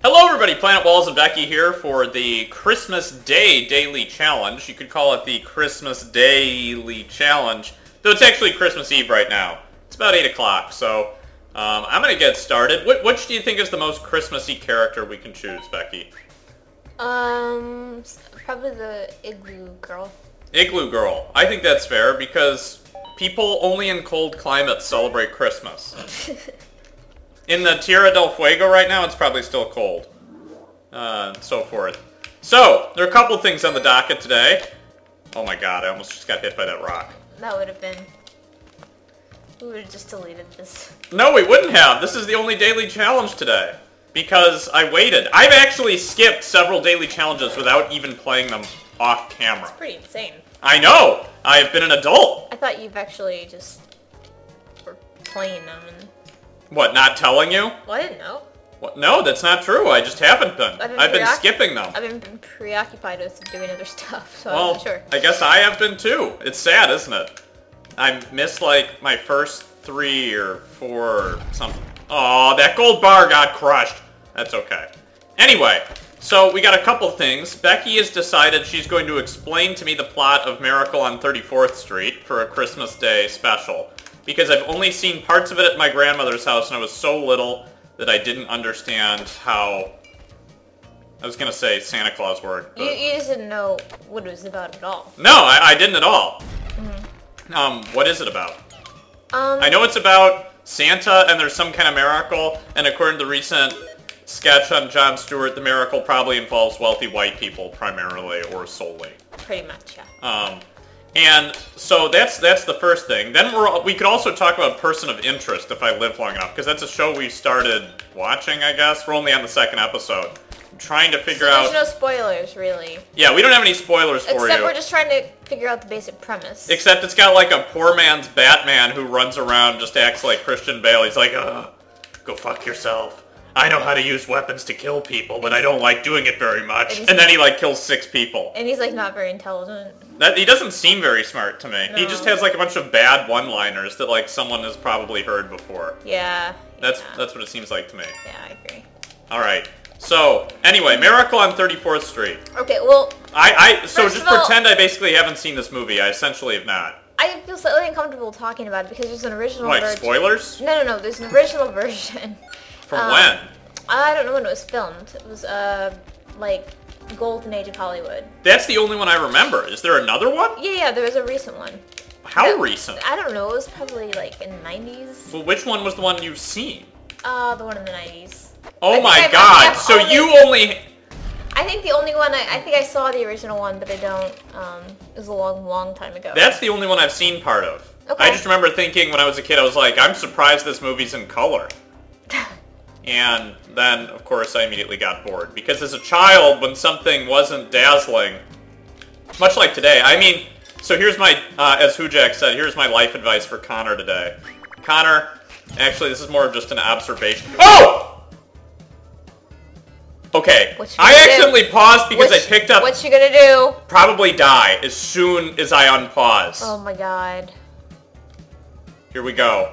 Hello everybody, PlanetWalls and Becky here for the Christmas Day Daily Challenge. You could call it the Christmas Daily Challenge, though it's actually Christmas Eve right now. It's about 8 o'clock, so I'm going to get started. Which do you think is the most Christmassy character we can choose, Becky? Probably the Igloo Girl. Igloo Girl. I think that's fair, because people only in cold climates celebrate Christmas. In the Tierra del Fuego right now, it's probably still cold. And so forth. So, there are a couple things on the docket today. Oh my god, I almost just got hit by that rock. That would have been... We would have just deleted this. No, we wouldn't have. This is the only daily challenge today. Because I waited. I've actually skipped several daily challenges without even playing them off camera. It's pretty insane. I know! I have been an adult. I thought you've actually just... were playing them and... What, not telling you? Well, I didn't know. What? No, that's not true. I just haven't been. I've been skipping them. I've been preoccupied with doing other stuff, so well, I'm not sure. I guess I have been too. It's sad, isn't it? I missed like my first 3 or 4 or something. Oh, that gold bar got crushed. That's okay. Anyway, so we got a couple things. Becky has decided she's going to explain to me the plot of Miracle on 34th Street for a Christmas Day special. Because I've only seen parts of it at my grandmother's house, and I was so little that I didn't understand how... I was going to say Santa Claus worked, but... You just didn't know what it was about at all. No, I didn't at all. Mm-hmm. What is it about? I know it's about Santa, and there's some kind of miracle, and according to the recent sketch on Jon Stewart, the miracle probably involves wealthy white people, primarily, or solely. Pretty much, yeah. And so that's the first thing. Then we could also talk about Person of Interest if I live long enough, because that's a show we started watching, I guess. We're only on the second episode. I'm trying to figure out... There's no spoilers, really. Yeah, we don't have any spoilers for you. Except we're just trying to figure out the basic premise. Except it's got like a poor man's Batman who runs around, just acts like Christian Bale. He's like, go fuck yourself. I know how to use weapons to kill people, but I don't like doing it very much. And then he like kills 6 people. And he's like not very intelligent. He doesn't seem very smart to me. No. He just has like a bunch of bad one-liners that like someone has probably heard before. Yeah. That's what it seems like to me. Yeah, I agree. Alright. So, anyway, Miracle on 34th Street. Okay, well... So just pretend I basically haven't seen this movie. I essentially have not. I feel slightly uncomfortable talking about it because there's an original version. Like, spoilers? No, there's an original version. From when? I don't know when it was filmed. It was, like, golden age of Hollywood. That's the only one I remember. Is there another one? Yeah, there was a recent one. How recent? I don't know. It was probably, like, in the 90s. Well, which one was the one you've seen? The one in the 90s. Oh my god, so you only... I think the only one, I think I saw the original one, but I don't, it was a long time ago. That's the only one I've seen part of. Okay. I just remember thinking when I was a kid, I was like, I'm surprised this movie's in color. And then, of course, I immediately got bored. Because as a child, when something wasn't dazzling, much like today, I mean, so here's my, as Hujak said, here's my life advice for Connor today. Connor, actually, this is more of just an observation. Oh! Okay, I accidentally paused because I picked up... What you gonna do? Probably die as soon as I unpause. Oh my god. Here we go.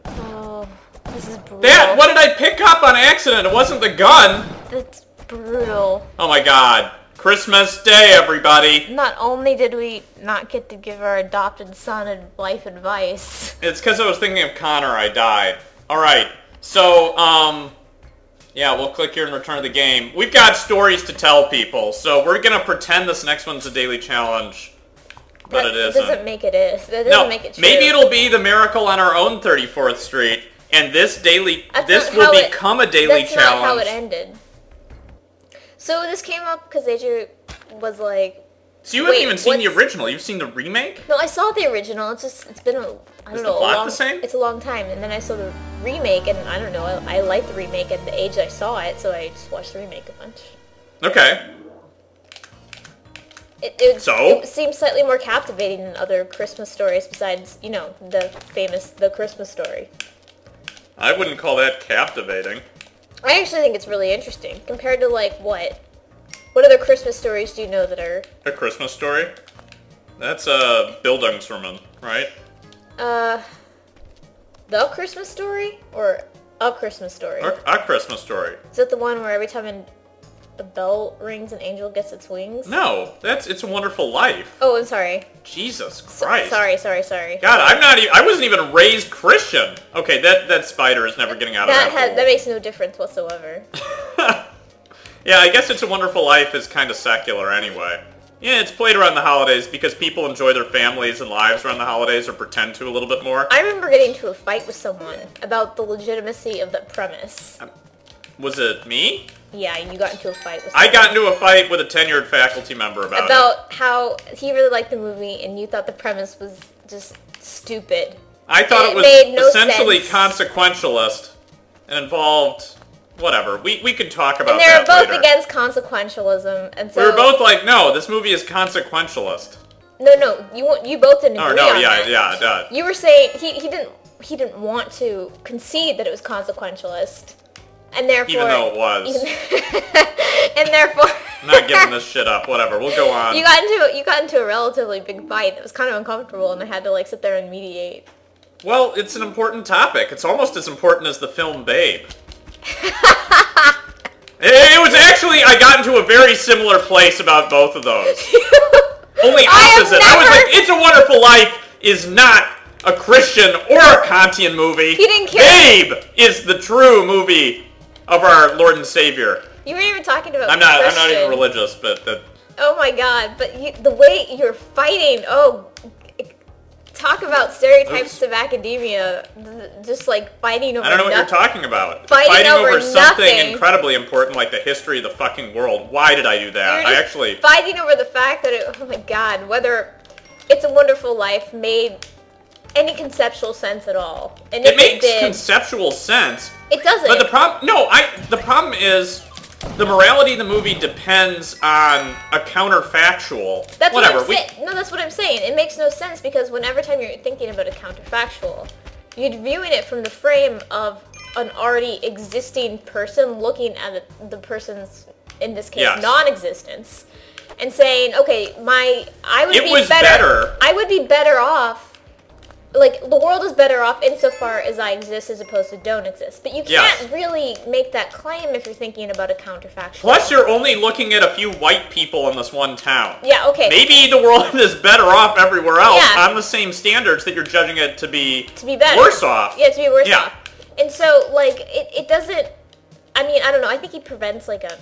Oh, this is brutal. What did I pick up on accident? It wasn't the gun. That's brutal. Oh my god. Christmas Day, everybody. Not only did we not get to give our adopted son life advice. It's because I was thinking of Connor, I died. Alright. So, yeah, we'll click here and return to the game. We've got stories to tell people, so we're gonna pretend this next one's a daily challenge, but it isn't. That doesn't make it is. That doesn't make it true. Maybe it'll be the Miracle on our own 34th Street, and this will become a daily challenge. That's not how it ended. So this came up because AJ was like... So you haven't even seen the original, you've seen the remake? No, I saw the original, it's been, I don't know, Is the plot the same? It's a long time, and then I saw the remake, and I don't know, I liked the remake at the age I saw it, so I just watched the remake a bunch. Okay. It seems slightly more captivating than other Christmas stories besides, you know, the famous The Christmas Story. I wouldn't call that captivating. I actually think it's really interesting, compared to, like, what? What other Christmas stories do you know that are... A Christmas Story? That's a Bildungsroman, right? The Christmas Story? Or A Christmas Story. A Christmas Story. Is that the one where every time a bell rings, an angel gets its wings? No, that's It's a Wonderful Life. Oh, I'm sorry. Jesus Christ. Sorry. God, I wasn't even raised Christian. Okay, that spider is never getting out of that hole. That makes no difference whatsoever. Yeah, I guess It's a Wonderful Life is kind of secular anyway. Yeah, it's played around the holidays because people enjoy their families and lives around the holidays, or pretend to a little bit more. I remember getting into a fight with someone about the legitimacy of that premise. Was it me? Yeah, you got into a fight with someone. I got into a fight with a tenured faculty member about it. About how he really liked the movie and you thought the premise was just stupid. I thought it was essentially consequentialist and involved... Whatever. We could talk about that later. And they were both against consequentialism, and so... We were both like, no, this movie is consequentialist. No, you both didn't agree on that. Yeah, it does. You were saying he didn't want to concede that it was consequentialist, and therefore... Even though it was. And therefore... I'm not giving this shit up. Whatever. We'll go on. You got into a relatively big fight that was kind of uncomfortable, and I had to like sit there and mediate. Well, it's an important topic. It's almost as important as the film Babe. It was actually, I got into a very similar place about both of those. Only opposite. I was like, It's a Wonderful Life is not a Christian or a Kantian movie. He didn't care. Babe is the true movie of our Lord and Savior. You weren't even talking about I'm not even religious, but that... Oh my god, but the way you're fighting, talk about stereotypes of academia, just like fighting over I don't know what you're talking about. Fighting over something incredibly important like the history of the fucking world. Why did I do that? I actually... Fighting over the fact that, oh my god, whether It's a Wonderful Life made any conceptual sense at all. And it makes conceptual sense. It doesn't. But the problem is... The morality of the movie depends on a counterfactual. That's what I'm saying. No, that's what I'm saying. It makes no sense because whenever time you're thinking about a counterfactual, you're viewing it from the frame of an already existing person looking at the person's, in this case, non-existence, and saying, okay, I would be better off. Like, the world is better off insofar as I exist as opposed to don't exist. But you can't really make that claim if you're thinking about a counterfactual. Plus, you're only looking at a few white people in this one town. Yeah, okay. Maybe the world is better off everywhere else on the same standards that you're judging it to be better. Worse off. Yeah, to be worse off. And so, like, it doesn't... I mean, I don't know. I think he prevents, like, a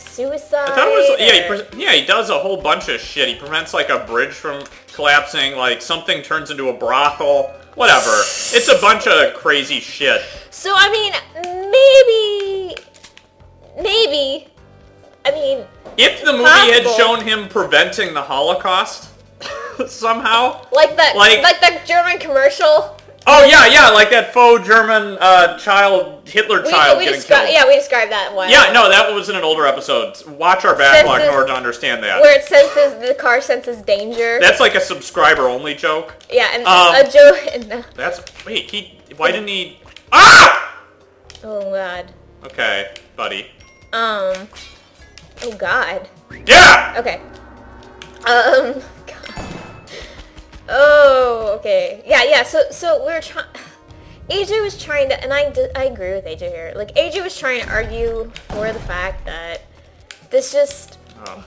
suicide. I thought it was... he does a whole bunch of shit. He prevents, like, a bridge from... collapsing, like something turns into a brothel, whatever. It's a bunch of crazy shit. So, I mean, maybe, I mean... If the movie had shown him preventing the Holocaust, somehow... Like that German commercial? Oh, yeah, like that faux German Hitler child getting killed. Yeah, we described that one. Yeah, no, that was in an older episode. Watch our backlog in order to understand that. Where the car senses danger. That's like a subscriber-only joke. Yeah, and a joke... why didn't he... Ah! Oh, God. Okay, buddy. Oh, God. Yeah! Okay. God. Oh, okay. Yeah, so we were trying... AJ was trying to... And I agree with AJ here. Like, AJ was trying to argue for the fact that this just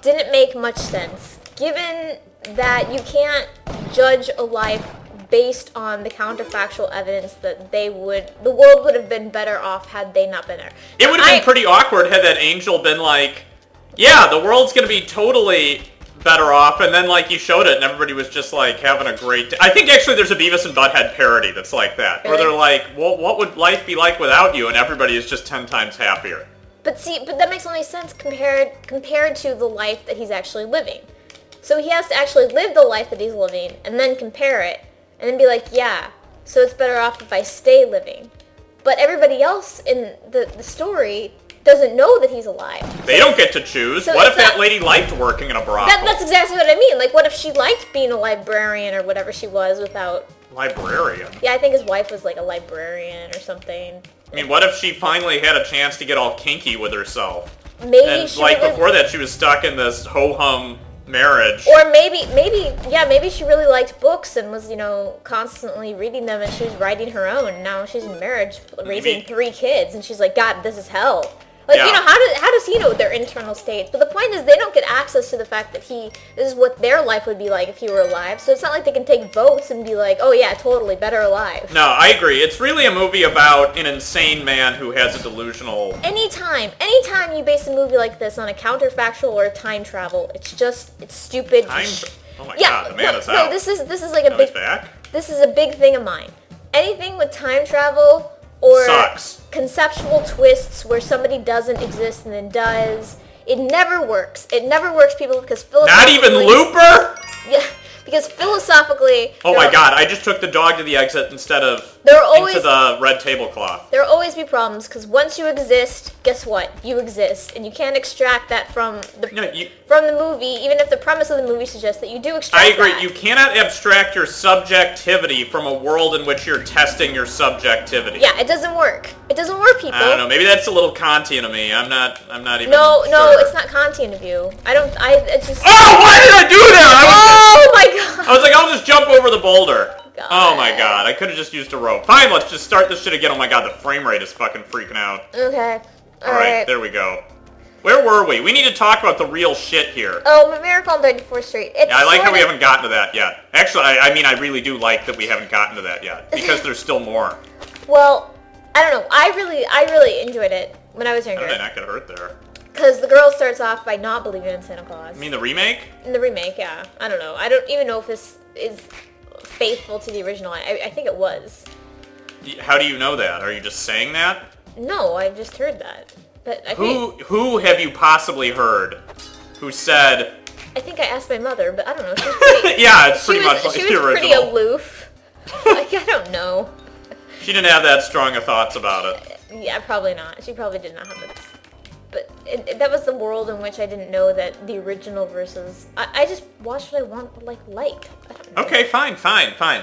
didn't make much sense. Given that you can't judge a life based on the counterfactual evidence that the world would have been better off had they not been there. It would have been pretty awkward had that angel been like, yeah, the world's gonna be totally... better off, and then like you showed it and everybody was just like having a great I think actually there's a Beavis and Butthead parody that's like that, where they're like, well, what would life be like without you? And everybody is just 10 times happier. But that makes only sense compared to the life that he's actually living. So he has to actually live the life that he's living and then compare it and then be like, yeah, so it's better off if I stay living. But everybody else in the story doesn't know that he's alive. They don't get to choose. So what if that lady liked working in a brothel? That's exactly what I mean. Like, what if she liked being a librarian or whatever she was without... Librarian? Yeah, I think his wife was like a librarian or something. I mean, what if she finally had a chance to get all kinky with herself? Maybe and, like, before that, she was stuck in this ho-hum marriage. Or maybe she really liked books and was, constantly reading them, and she was writing her own. Now she's in marriage, raising 3 kids, and she's like, God, this is hell. Like, how does he know their internal states? But the point is, they don't get access to the fact that this is what their life would be like if he were alive. So it's not like they can take votes and be like, oh yeah, totally, better alive. No, I agree. It's really a movie about an insane man who has a delusional... Anytime you base a movie like this on a counterfactual or time travel, it's stupid. Oh my god, the man is out. No, this is like a big... This is a big thing of mine. Anything with time travel... or sucks. Conceptual twists where somebody doesn't exist and then does. It never works. It never works, people, because philosophically... Not even Looper? Yeah, because philosophically... Oh my god, I just took the dog to the exit instead of into the red tablecloth. There will always be problems, because once you exist, guess what? You exist, and you can't extract that from the movie, even if the premise of the movie suggests that you do extract I agree. that. You cannot abstract your subjectivity from a world in which you're testing your subjectivity. Yeah, it doesn't work. It doesn't work, people. I don't know. Maybe that's a little Kantian of me. I'm not even No, sure. it's not Kantian of you. It's just... Oh, why did I do that? Oh my god! I was like, I'll just jump over the boulder. God. Oh my god, I could have just used a rope. Fine, let's just start this shit again. Oh my god, the frame rate is fucking freaking out. Okay. Alright, there we go. Where were we? We need to talk about the real shit here. Oh, Miracle on 34th Street. Yeah, I like how we haven't gotten to that yet. Actually, I really do like that we haven't gotten to that yet. Because there's still more. Well, I don't know. I really enjoyed it when I was younger. How did I not get hurt there? Because the girl starts off by not believing in Santa Claus. You mean the remake? In the remake, yeah. I don't know. I don't even know if this is faithful to the original. I think it was. How do you know that? Are you just saying that? No, I've just heard that. But who have you possibly heard who said... I think I asked my mother, but I don't know. She was pretty, yeah, it's pretty much like the original. She was pretty aloof. Like, I don't know. She didn't have that strong of thoughts about it. Yeah, probably not. She probably did not have it. But that was the world in which I didn't know that the original versus... I just watched what I liked. Okay, fine.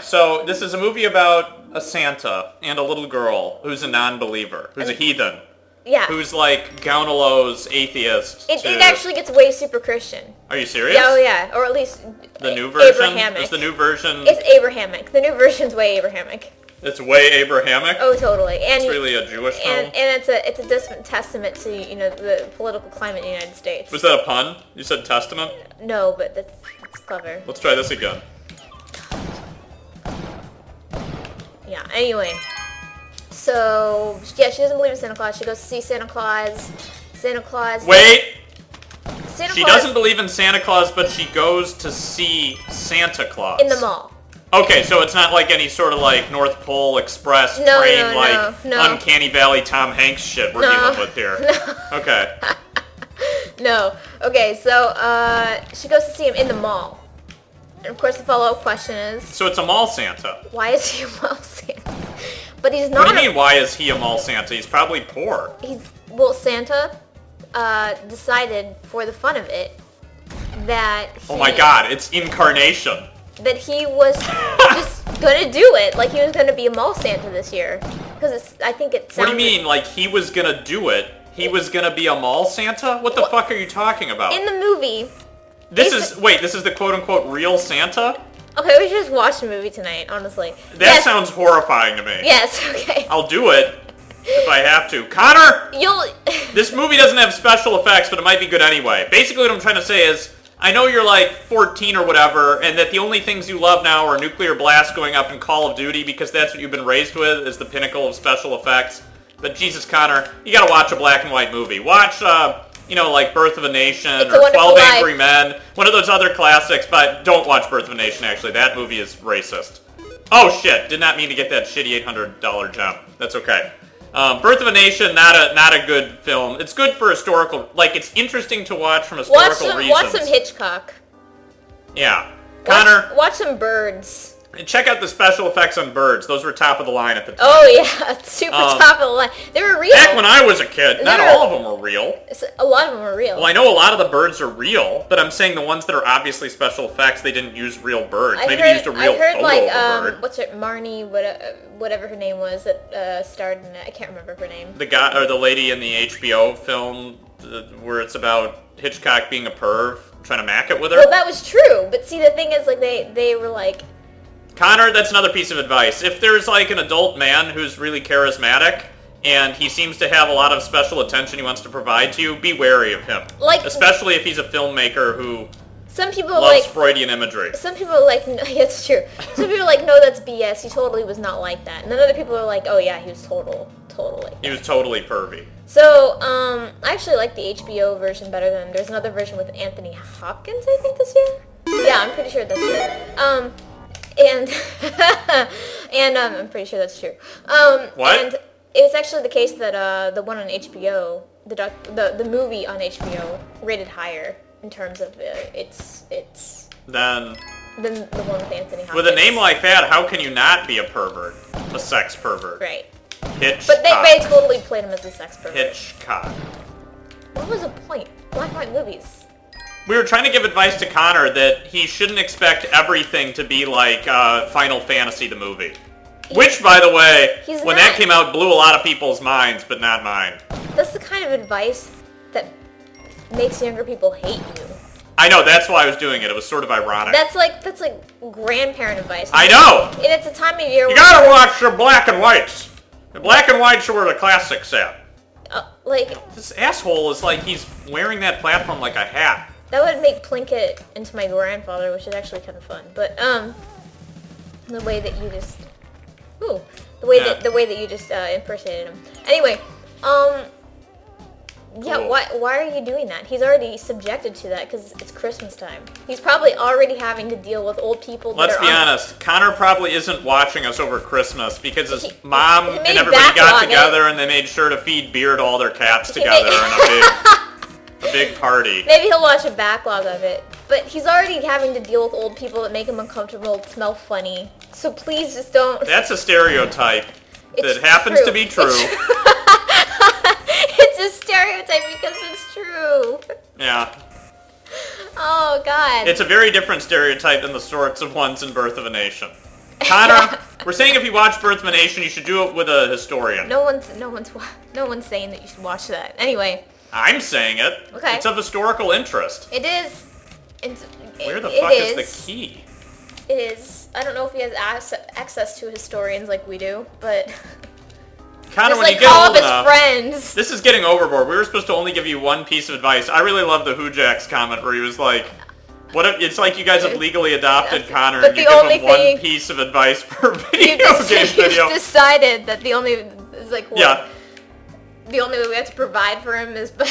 So, this is a movie about a Santa and a little girl who's a non-believer, who's a heathen. Yeah. Who's like Gounelow's atheist. It actually gets way super Christian. Are you serious? Yeah, oh yeah. Or at least... The new version? Abrahamic. Is the new version... It's Abrahamic. The new version's way Abrahamic. It's way Abrahamic? Oh, totally. And it's really a Jewish film? And it's a testament to, the political climate in the United States. Was that a pun? You said testament? No, but that's clever. Let's try this again. Yeah, anyway. So, yeah, she doesn't believe in Santa Claus. She goes to see Santa Claus. Wait! Santa Claus doesn't believe in Santa Claus, but she goes to see Santa Claus. In the mall. Okay, so it's not like any sort of like North Pole Express train, Uncanny Valley Tom Hanks shit we're dealing with here. No. Okay. No. Okay, so she goes to see him in the mall. And of course the follow-up question is... So it's a mall Santa. Why is he a mall Santa? But he's not... What do you mean, why is he a mall Santa? He's probably poor. Santa decided, for the fun of it, that oh my god, it's incarnation. That he was just gonna do it. Like, he was gonna be a mall Santa this year. Because I think it sounds... What do you mean, like, he was gonna do it? He was gonna be a mall Santa? What the fuck are you talking about? In the movie... This is the quote-unquote real Santa? Okay, we should just watch the movie tonight, honestly. That sounds horrifying to me. Yes, okay. I'll do it if I have to. Connor! This movie doesn't have special effects, but it might be good anyway. Basically what I'm trying to say is, I know you're like 14 or whatever, and that the only things you love now are nuclear blasts going up in Call of Duty because that's what you've been raised with, is the pinnacle of special effects. But Jesus, Connor, you gotta watch a black and white movie. Watch, like Birth of a Nation or 12 Angry Men, one of those other classics, but don't watch Birth of a Nation, actually. That movie is racist. Oh shit, did not mean to get that shitty $800 gem. That's okay. Birth of a Nation, not a good film. It's good for historical, it's interesting to watch from historical reasons. Watch some Hitchcock. Yeah. Connor. Watch some Birds. Check out the special effects on Birds. Those were top of the line at the time. Oh yeah, super top of the line. They were real. Back when I was a kid, not all of them were real. A lot of them were real. Well, I know a lot of the birds are real, but I'm saying the ones that are obviously special effects, they didn't use real birds. Maybe they used a real photo of a bird. What's it, Marnie, whatever her name was that starred in it. I can't remember her name. The guy or the lady in the HBO film where it's about Hitchcock being a perv, trying to mac it with her. Well, that was true, but see, the thing is, like, they were like... Connor, that's another piece of advice. If there's, like, an adult man who's really charismatic, and he seems to have a lot of special attention he wants to provide to you, be wary of him. Like... Especially if he's a filmmaker who... Some people loves like Freudian imagery. Some people are like, no, yeah, it's true. Some people are like, no, that's BS. He totally was not like that. And then other people are like, oh yeah, he was totally. He was totally pervy. So, I actually like the HBO version better than there's another version with Anthony Hopkins, I think, this year. Yeah, I'm pretty sure that's it. And I'm pretty sure that's true. What? And it's actually the case that the one on HBO, the movie on HBO, rated higher. In terms of it's then the one with Anthony Hopkins. with a name like that, how can you not be a pervert? A sex pervert. Right. Hitchcock. But they totally played him as a sex pervert. Hitchcock. What was the point? Black and white movies. We were trying to give advice to Connor that he shouldn't expect everything to be like Final Fantasy the movie. Which, by the way, when that came out, blew a lot of people's minds, but not mine. That's the kind of advice that makes younger people hate you. I know, that's why I was doing it. It was sort of ironic. That's like grandparent advice. I know! And it's a time of year you gotta watch the black and whites. The black and whites are where the classics at. This asshole is like he's wearing that platform like a hat. That would make Plinkett into my grandfather, which is actually kind of fun. But the way that you just the way that you just impersonated him. Anyway, yeah, cool. why are you doing that? He's already subjected to that because it's Christmas time. He's probably already having to deal with old people that Let's be honest, Connor probably isn't watching us over Christmas because his mom and everybody got together and they made sure to feed beer to all their cats together in a big party. Maybe he'll watch a backlog of it. But he's already having to deal with old people that make him uncomfortable, smell funny. So please just don't... That's a stereotype that happens to be true. It's a stereotype because it's true. Yeah. Oh, God. It's a very different stereotype than the sorts of ones in Birth of a Nation. Connor, we're saying if you watch Birth of a Nation, you should do it with a historian. No one's saying that you should watch that. Anyway. I'm saying it. Okay. It's of historical interest. It is. Where the fuck is the key? It is. I don't know if he has access to historians like we do, but... Connor, when you get old enough, friends. This is getting overboard. We were supposed to only give you one piece of advice. I really love the Hoojax comment where he was like, "What if it's like you guys have legally adopted Connor and you give him one piece of advice per video game video." You've decided that the only is like what? Yeah. The only way we have to provide for him is by...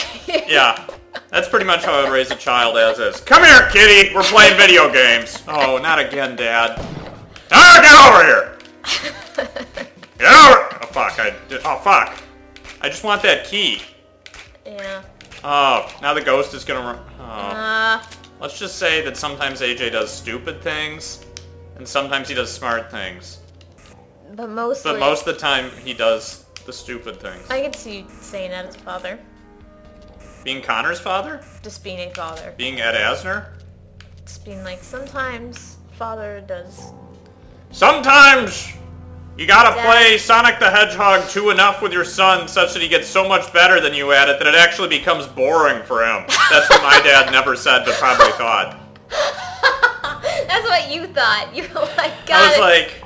Yeah. That's pretty much how I would raise a child as is. Come here, kitty! We're playing video games. Oh, not again, Dad. Oh, get over here! Get over! Oh, fuck. Oh, fuck. I just want that key. Yeah. Oh, now the ghost is gonna run... Oh. Let's just say that sometimes AJ does stupid things, and sometimes he does smart things. But most of the time, he does the stupid things. I could see you saying that as a father. Being Connor's father? Just being a father. Being Ed Asner? Just being like, sometimes father does... Sometimes you gotta play Sonic the Hedgehog 2 enough with your son such that he gets so much better than you at it that it actually becomes boring for him. That's what my dad never said, but probably thought. That's what you thought. You were like, God, I was like...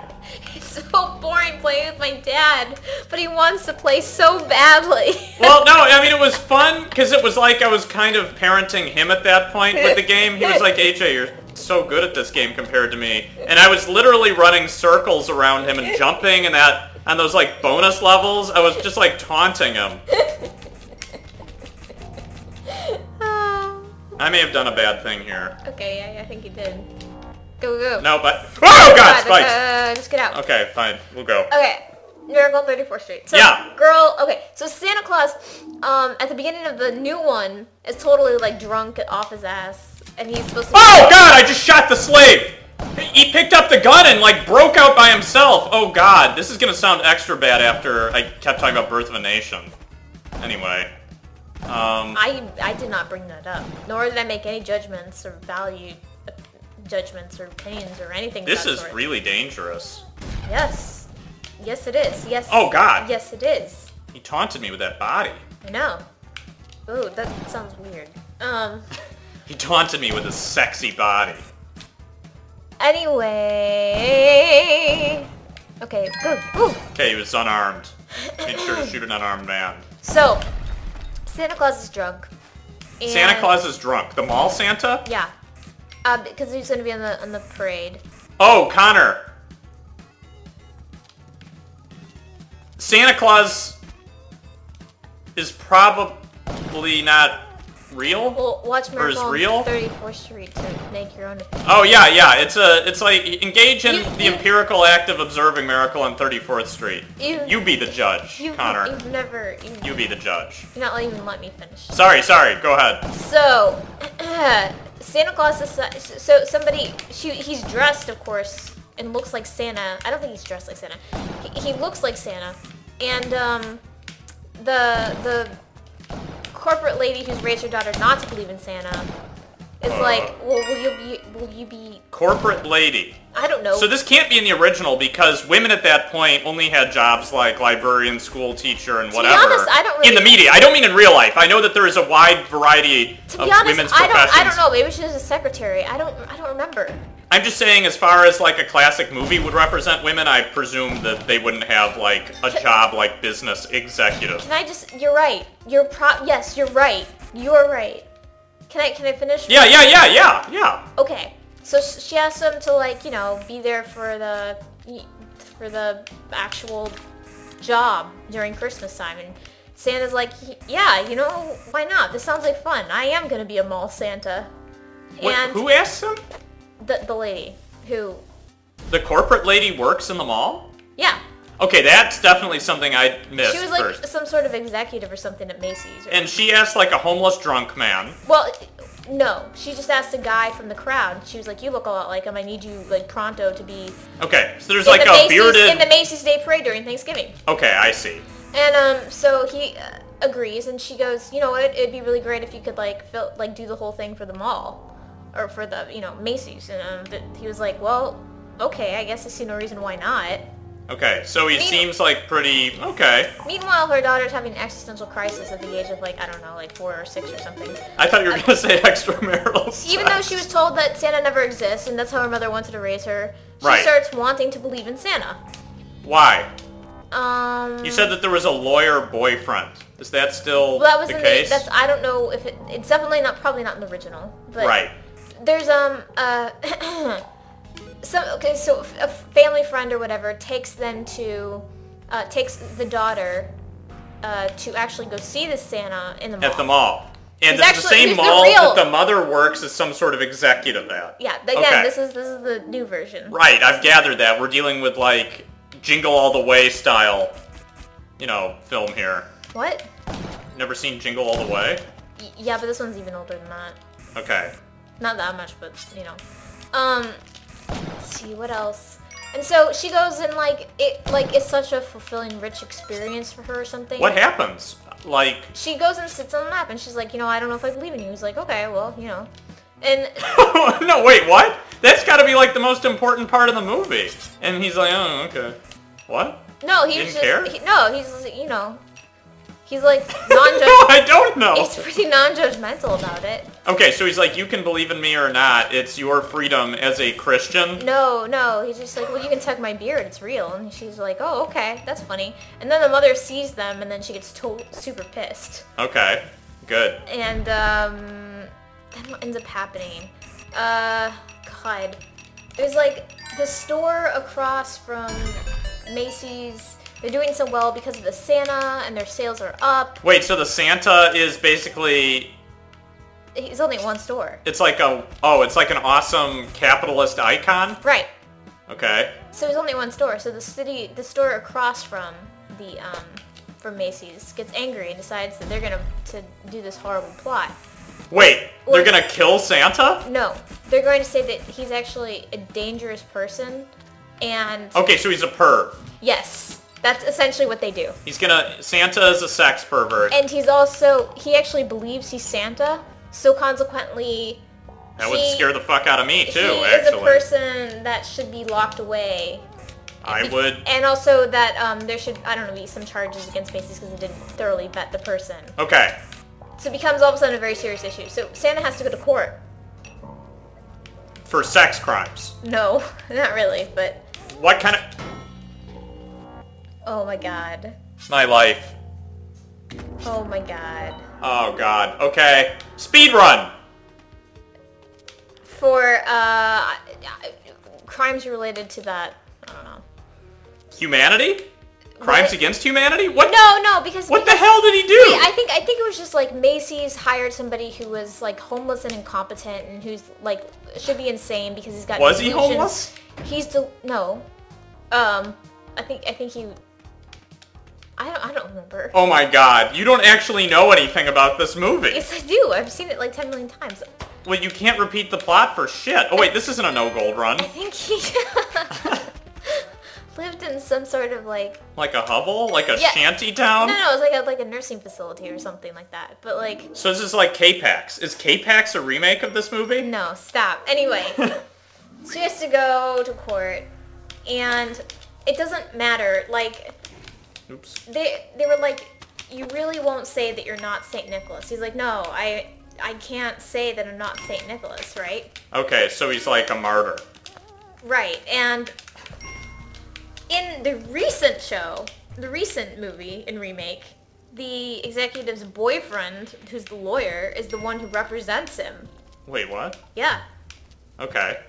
It's so boring playing with my dad, but he wants to play so badly. Well, no, I mean, it was fun, because it was like I was kind of parenting him at that point with the game. He was like, AJ, you're so good at this game compared to me. And I was literally running circles around him and jumping and that on those, like, bonus levels. I was just, like, taunting him. I may have done a bad thing here. Okay, yeah, I think you did. Go. No, but... Oh, God, spikes! Just get out. Okay, fine. We'll go. Okay. Miracle on 34th Street. So, yeah. Girl, okay. So Santa Claus, at the beginning of the new one, is totally, like, drunk off his ass. And he's supposed to... Oh, God! I just shot the slave! He picked up the gun and, like, broke out by himself. Oh, God. This is gonna sound extra bad after I kept talking about Birth of a Nation. Anyway. I did not bring that up. Nor did I make any judgments or value... judgments or opinions or anything. This is really dangerous. Yes. Yes, it is. Yes. Oh, God. Yes, it is. He taunted me with that body. I know. Ooh, that sounds weird. He taunted me with his sexy body. Anyway... Okay, go. Ooh. Okay, he was unarmed. Made sure to shoot an unarmed man. So, Santa Claus is drunk. And Santa Claus is drunk. The mall Santa? Yeah. Because he's going to be on the parade. Oh, Connor. Santa Claus is probably not real? Well, watch Or is Miracle on real? 34th Street to make your own opinion. Oh, yeah. It's like, engage in the empirical act of observing Miracle on 34th Street. You be the judge, Connor. You be the judge. You're not even letting me finish. Sorry, go ahead. So, Santa Claus is... So, somebody... He's dressed, of course, and looks like Santa. I don't think he's dressed like Santa. He looks like Santa. And, the corporate lady who's raised her daughter not to believe in Santa is like, well, will you be... Corporate lady. I don't know. So this can't be in the original because women at that point only had jobs like librarian, school teacher, and whatever. To be honest, I don't really... In the media. I don't mean in real life. I know that there is a wide variety of women's professions. I don't know. Maybe she was a secretary. I don't remember. I'm just saying, as far as like a classic movie would represent women, I presume that they wouldn't have like a job like business executive. Can I just... You're right. Yes, you're right. You're right. Can I finish? Yeah. Okay. So she asked him to, like, you know, be there for the actual job during Christmas time, and Santa's like, yeah, you know, why not? This sounds like fun. I am gonna be a mall Santa. And who asked him? The lady who... The corporate lady works in the mall? Yeah. Okay, that's definitely something I missed. She was like some sort of executive or something at Macy's. And she asked like a homeless drunk man. Well, no. She just asked a guy from the crowd. She was like, you look a lot like him. I need you, like, pronto to be... Okay, so there's like a bearded... In the Macy's Day Parade during Thanksgiving. Okay, I see. And, so he agrees, and she goes, you know what, it'd be really great if you could, like, do the whole thing for the mall. Or for the, you know, Macy's. And, but he was like, well, okay, I guess I see no reason why not. Okay, so he seems like pretty... Okay. Meanwhile, her daughter's having an existential crisis at the age of, like, I don't know, like 4 or 6 or something. I thought you were going to say extramarital sex. Even though she was told that Santa never exists, and that's how her mother wanted to raise her, she starts wanting to believe in Santa. Why? You said that there was a lawyer boyfriend. Is that still the case? I don't know if it's definitely not, probably not in the original. But right. There's, so a family friend or whatever takes the daughter to actually go see the Santa in the mall. At the mall. And this is the same mall that the mother works as some sort of executive at. Yeah, again, this is the new version. Right, I've gathered that. We're dealing with, like, Jingle All the Way style, you know, film here. What? Never seen Jingle All the Way? Yeah, but this one's even older than that. Okay. Not that much, but, you know. Let's see, what else? And so she goes and, it's such a fulfilling, rich experience for her or something. What happens? Like... She goes and sits on the map, and she's like, you know, I don't know if I believe in you. He's like, okay, well, you know. And... No, wait, what? That's gotta be, like, the most important part of the movie. And he's like, oh, okay. What? No, he didn't care? No, he's, you know... He's like non-judgmental. I don't know. He's pretty non-judgmental about it. Okay, so he's like, you can believe in me or not. It's your freedom as a Christian. No. He's just like, well, you can tug my beard. It's real. And she's like, oh, okay, that's funny. And then the mother sees them, and then she gets super pissed. Okay, good. And then what ends up happening? God, there's like the store across from Macy's. They're doing so well because of the Santa, and their sales are up. Wait, so the Santa is basically... He's only at one store. It's like an awesome capitalist icon? Right. Okay. So there's only one store. So the store across from from Macy's gets angry and decides that they're gonna do this horrible plot. Wait, they're gonna kill Santa? No, they're going to say that he's actually a dangerous person, and... Okay, so he's a perv. Yes. That's essentially what they do. Santa is a sex pervert. And he actually believes he's Santa, so consequently... That would scare the fuck out of me, too, He is a person that should be locked away. I would... And also that there should, I don't know, be some charges against Macy's because they didn't thoroughly vet the person. Okay. So it becomes all of a sudden a very serious issue. So Santa has to go to court. For sex crimes. No, not really, but... What kind of... Oh my god. My life. Oh my god. Oh god. Okay. Speed run! For, crimes related to that, I don't know. Humanity? Crimes against humanity? What? No, because... What the hell did he do? Wait, I think it was just like Macy's hired somebody who was like homeless and incompetent and who's like should be insane because he's got Was he delusions. homeless? He's no. I think he... I don't remember. Oh my god, you don't actually know anything about this movie. Yes, I do. I've seen it like 10 million times. Well, you can't repeat the plot for shit. Oh wait, this isn't a no gold run. I think he lived in some sort of like... Like a hovel? Like a shanty town? No, it was like a nursing facility or something like that. But like... So this is like K-Pax. Is K-Pax a remake of this movie? No, stop. Anyway, she has to go to court, and it doesn't matter. Like, oops. They were like, you really won't say that you're not Saint Nicholas. He's like, no, I can't say that I'm not Saint Nicholas, right? Okay, so he's like a martyr. Right, and in the recent show, the recent movie and remake, the executive's boyfriend, who's the lawyer, is the one who represents him. Wait, what? Yeah. Okay.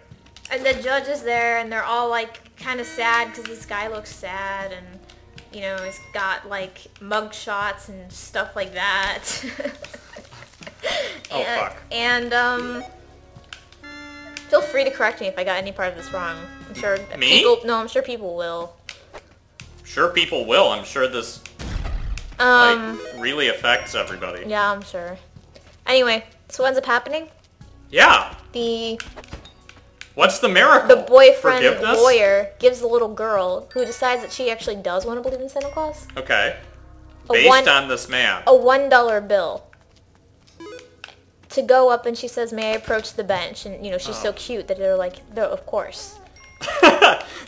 And the judge is there, and they're all, like, kind of sad because this guy looks sad, and, you know, he's got, like, mug shots and stuff like that. Oh, fuck. And, feel free to correct me if I got any part of this wrong. I'm sure Me? I'm sure people will. Sure people will. I'm sure this, like, really affects everybody. Yeah, I'm sure. Anyway, so what ends up happening? Yeah. What's the miracle? The boyfriend Forgiveness? lawyer gives the little girl, who decides that she actually does want to believe in Santa Claus, Okay. Based on this man. a $1 bill to go up, and she says, "May I approach the bench?" And, you know, she's so cute that they're like, of course.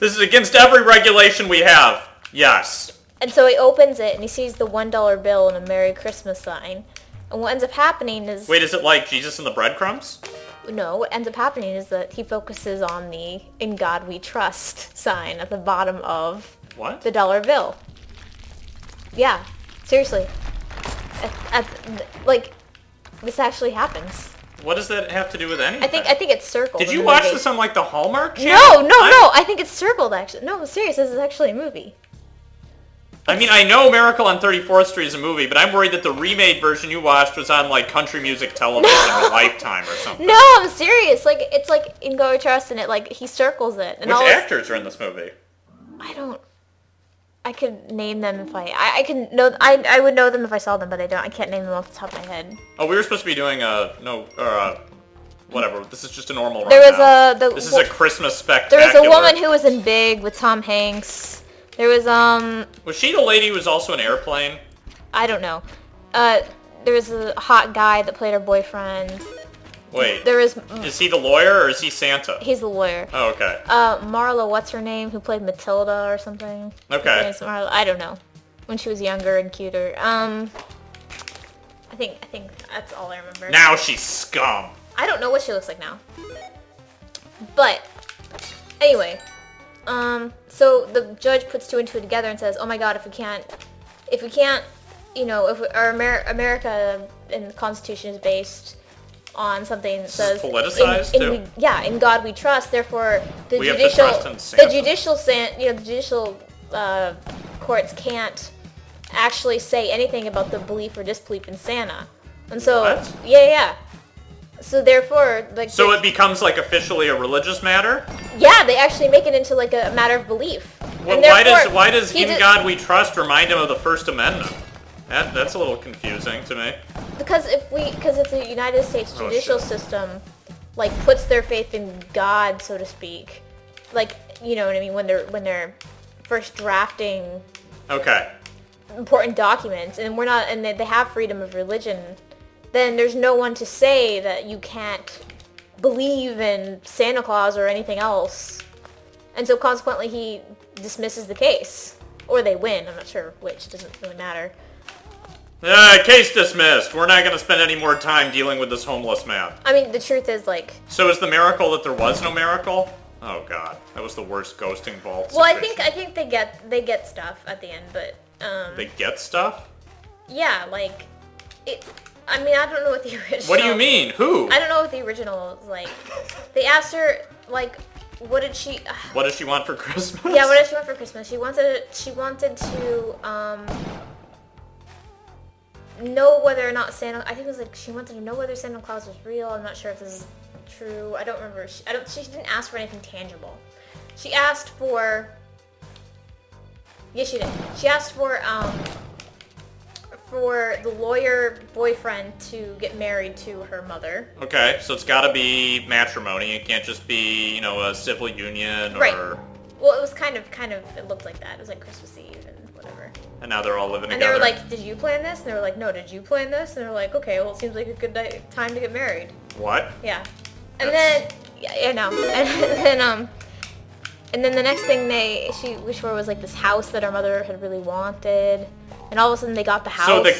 This is against every regulation we have. Yes. And so he opens it, and he sees the $1 bill and a Merry Christmas sign. And what ends up happening is... Wait, is it like Jesus and the breadcrumbs? No, what ends up happening is that he focuses on the "In God We Trust" sign at the bottom of What? the dollar bill. Yeah, seriously. Like, this actually happens. What does that have to do with anything? I think it's circled. Did in you the watch movie. this on like the Hallmark channel? No, I think it's circled actually. No, serious, this is actually a movie. I mean, I know Miracle on 34th Street is a movie, but I'm worried that the remade version you watched was on like country music television or Lifetime or something. No, I'm serious. Like, it's like In God We Trust, and it like he circles it. And Which all actors are in this movie? I could name them if I could know. I would know them if I saw them, but I don't. I can't name them off the top of my head. Oh, we were supposed to be doing whatever. This is just a normal. There was rundown. This is a Christmas spectacular. There was a woman who was in Big with Tom Hanks. There was Was she the lady who was also in Airplane? I don't know. There was a hot guy that played her boyfriend. Wait. There was. Is he the lawyer or is he Santa? He's the lawyer. Oh, okay. Marla, what's her name, who played Matilda or something? Okay. Marla, I don't know. When she was younger and cuter. I think that's all I remember. Now she's scum. I don't know what she looks like now. But anyway, so the judge puts two and two together and says, "Oh my God, if we can't, you know, if our America and the Constitution is based on something that says politicized too. In God we trust. Therefore, the We have to trust in Santa. the judicial courts can't actually say anything about the belief or disbelief in Santa." And so, What? yeah. So therefore, like. So it becomes like officially a religious matter? Yeah, they actually make it into like a matter of belief. Well, And why does he In God We Trust remind him of the First Amendment? That's a little confusing to me. Because if the United States Oh, judicial shit. system, like, puts their faith in God, so to speak, like, you know what I mean, when they're first drafting Okay. important documents, and they have freedom of religion, then there's no one to say that you can't believe in Santa Claus or anything else. And so consequently he dismisses the case. Or they win, I'm not sure which, it doesn't really matter. Case dismissed. We're not gonna spend any more time dealing with this homeless man. I mean, the truth is, like... So is the miracle that there was no miracle? Oh god, that was the worst ghosting vault Well, I situation. think they get stuff at the end, but, They get stuff? Yeah, like... I mean, I don't know what the original... What do you mean? Who? I don't know what the original was like. They asked her, like, what did she... What does she want for Christmas? Yeah, what did she want for Christmas? She wanted to, know whether or not Santa... I think it was like, she wanted to know whether Santa Claus was real. I'm not sure if this is true. I don't remember. She didn't ask for anything tangible. She asked for... Yes, she did. She asked for the lawyer boyfriend to get married to her mother. Okay, so it's gotta be matrimony. It can't just be, you know, a civil union or... Right. Well, it was kind of, it looked like that. It was like Christmas Eve and whatever. And now they're all living And together. they were like, did you plan this? And they were like, no, did you plan this? And they were like, okay, well, it seems like a good time to get married. What? Yeah. And then, yeah, no. And then the next thing she wished for was like this house that her mother had really wanted. And all of a sudden they got the house. So the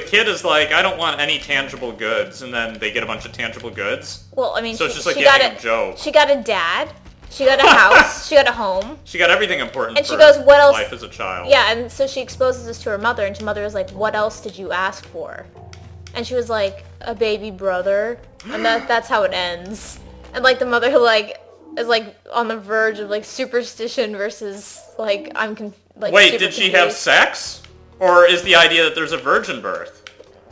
kid is like, I don't want any tangible goods, and then they get a bunch of tangible goods? Well, I mean, so it's just like getting a joke. She got a dad. She got a house. She got a home. She got everything important and for she goes, what else? Life as a child. Yeah, and so she exposes this to her mother, and her mother is like, what else did you ask for? And she was like, a baby brother. And that's how it ends. And like the mother is like on the verge of like superstition versus like Wait, did she have sex? Or is the idea that there's a virgin birth?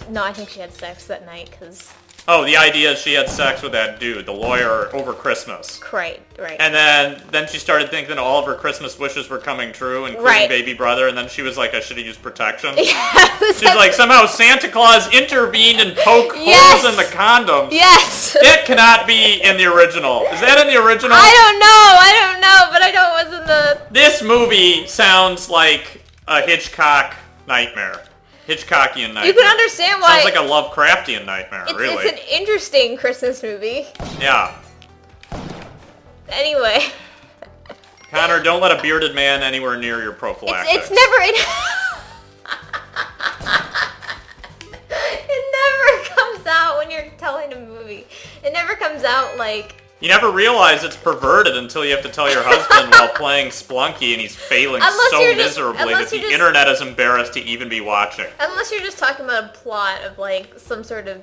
No, I think she had sex that night because... Oh, the idea is she had sex with that dude, the lawyer, over Christmas. Right. And then she started thinking all of her Christmas wishes were coming true, including baby brother, and then she was like, I should have used protection. Yeah, she's like, somehow Santa Claus intervened and poked holes in the condoms. Yes! It cannot be in the original. Is that in the original? I don't know, but I know it was in the... This movie sounds like a Hitchcock nightmare. Hitchcockian nightmare. You can understand why... Sounds like a Lovecraftian nightmare, really. It's an interesting Christmas movie. Yeah. Anyway. Connor, don't let a bearded man anywhere near your prophylactics. It's never... It never comes out when you're telling a movie. It never comes out like... You never realize it's perverted until you have to tell your husband while playing Spelunky and he's failing so miserably that the internet is embarrassed to even be watching. Unless you're just talking about a plot of like some sort of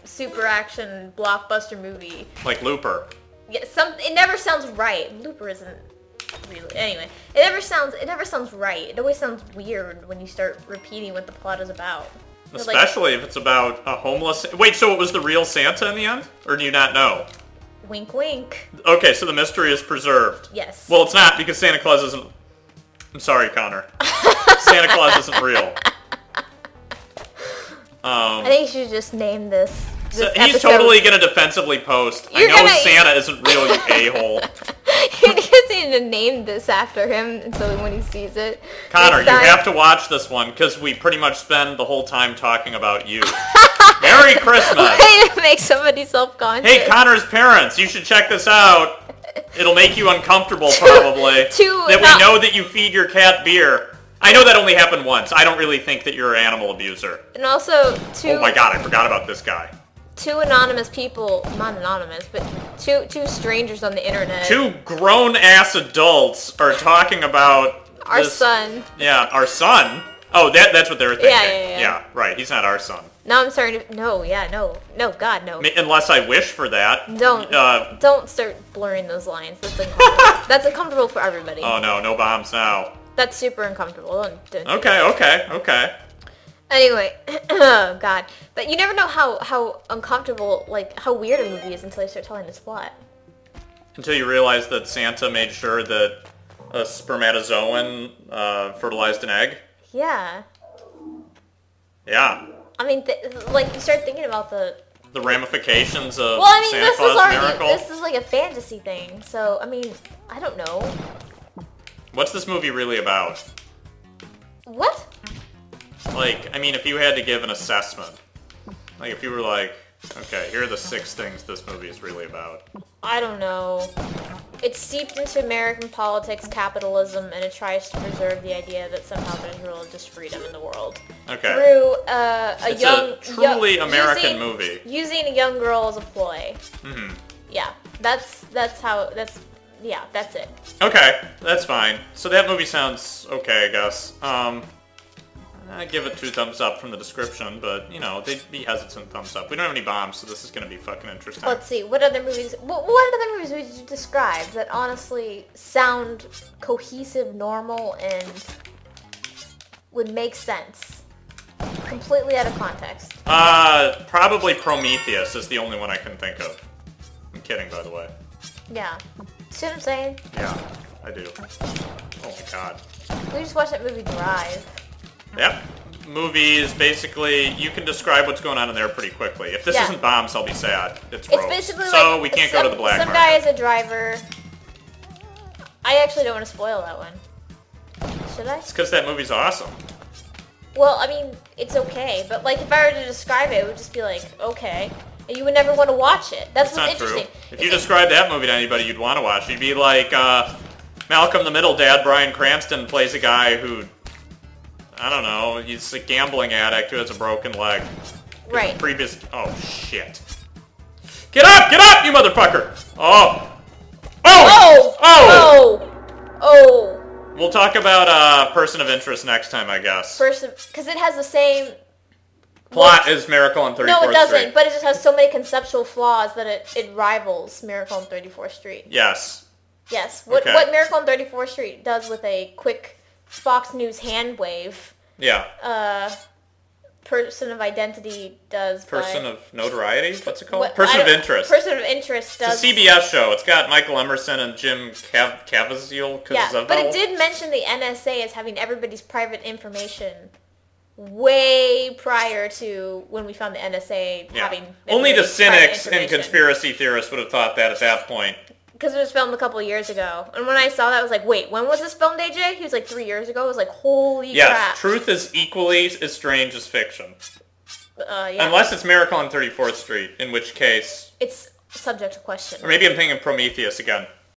super action blockbuster movie. Like Looper. Yeah, it never sounds right. Looper isn't really... Anyway, it never sounds right. It always sounds weird when you start repeating what the plot is about. Especially if it's about a homeless... Wait, so it was the real Santa in the end? Or do you not know? Wink, wink. Okay, so the mystery is preserved. Yes. Well, it's not, because Santa Claus isn't... I'm sorry, Connor. Santa Claus isn't real. I think you should just name this he's episode. Totally gonna defensively post, I know Santa isn't real, you a-hole. You just need to name this after him, and so when he sees it... Connor, you have to watch this one, because we pretty much spend the whole time talking about you. Merry Christmas! Way to make somebody self-conscious. Hey, Connor's parents, you should check this out. It'll make you uncomfortable, probably. We know that you feed your cat beer. I know that only happened once. I don't really think that you're an animal abuser. And also, Oh my god, I forgot about this guy. Two anonymous people, not anonymous, but two strangers on the internet. Two grown-ass adults are talking about our son. Yeah, our son? Oh, that's what they were thinking. Yeah, right, he's not our son. Now I'm starting to... No, God, no. Unless I wish for that. Don't start blurring those lines. That's uncomfortable. That's uncomfortable for everybody. Oh no bombs now. That's super uncomfortable. Don't Okay. Anyway, oh god. But you never know how uncomfortable, like, how weird a movie is until you start telling this plot. Until you realize that Santa made sure that a spermatozoan fertilized an egg? Yeah. Yeah. I mean, like, you start thinking about the ramifications of Santa Claus miracle. This is like a fantasy thing, so, I mean, I don't know. What's this movie really about? What? Like, I mean, if you had to give an assessment, like if you were like, okay, here are the 6 things this movie is really about. I don't know. it's steeped into American politics, capitalism, and it tries to preserve the idea that somehow there's religious freedom in the world. Okay. Through It's a truly American movie. Using a young girl as a ploy. Mm-hmm. Yeah, that's it. Okay, that's fine. So that movie sounds okay, I guess. I give it 2 thumbs up from the description, but, you know, they'd be hesitant thumbs up. We don't have any bombs, so this is going to be fucking interesting. Let's see, what other movies would you describe that honestly sound cohesive, normal, and would make sense? Completely out of context. Probably Prometheus is the only one I can think of. I'm kidding, by the way. Yeah. See what I'm saying? Yeah, I do. Oh my god. We just watched that movie Drive. Yep. Movies, basically, you can describe what's going on in there pretty quickly. If this isn't bombs, I'll be sad. It's rogue. Basically so like we can't go to the black market. Some guy is a driver. I actually don't want to spoil that one. Should I? It's because that movie's awesome. Well, I mean, it's okay, but like if I were to describe it, it would just be like, okay. And you would never want to watch it. That's what's interesting. True. If you describe that movie to anybody you'd want to watch, you'd be like, Malcolm the Middle dad, Bryan Cranston, plays a guy who, I don't know, he's a gambling addict who has a broken leg. Right. Oh, shit. Get up, you motherfucker! Oh! Oh! Oh! Oh! We'll talk about Person of Interest next time, I guess. Because it has the same plot as Miracle on 34th Street. No, it doesn't, but it just has so many conceptual flaws that it rivals Miracle on 34th Street. Yes. Yes. What Miracle on 34th Street does with a quick Fox News hand wave. Yeah. Person of Identity does. Person of Notoriety? What's it called? Person of Interest. Person of Interest does. It's a CBS show. It's got Michael Emerson and Jim Caviezel. Yeah, but it did mention the NSA as having everybody's private information way prior to when we found the NSA having... Only the cynics and conspiracy theorists would have thought that at that point. Because it was filmed a couple of years ago. And when I saw that, I was like, wait, when was this filmed, AJ? He was like 3 years ago. I was like, holy crap. Yes, truth is equally as strange as fiction. Yeah. Unless it's Miracle on 34th Street, in which case... It's subject to question. Or maybe I'm thinking Prometheus again.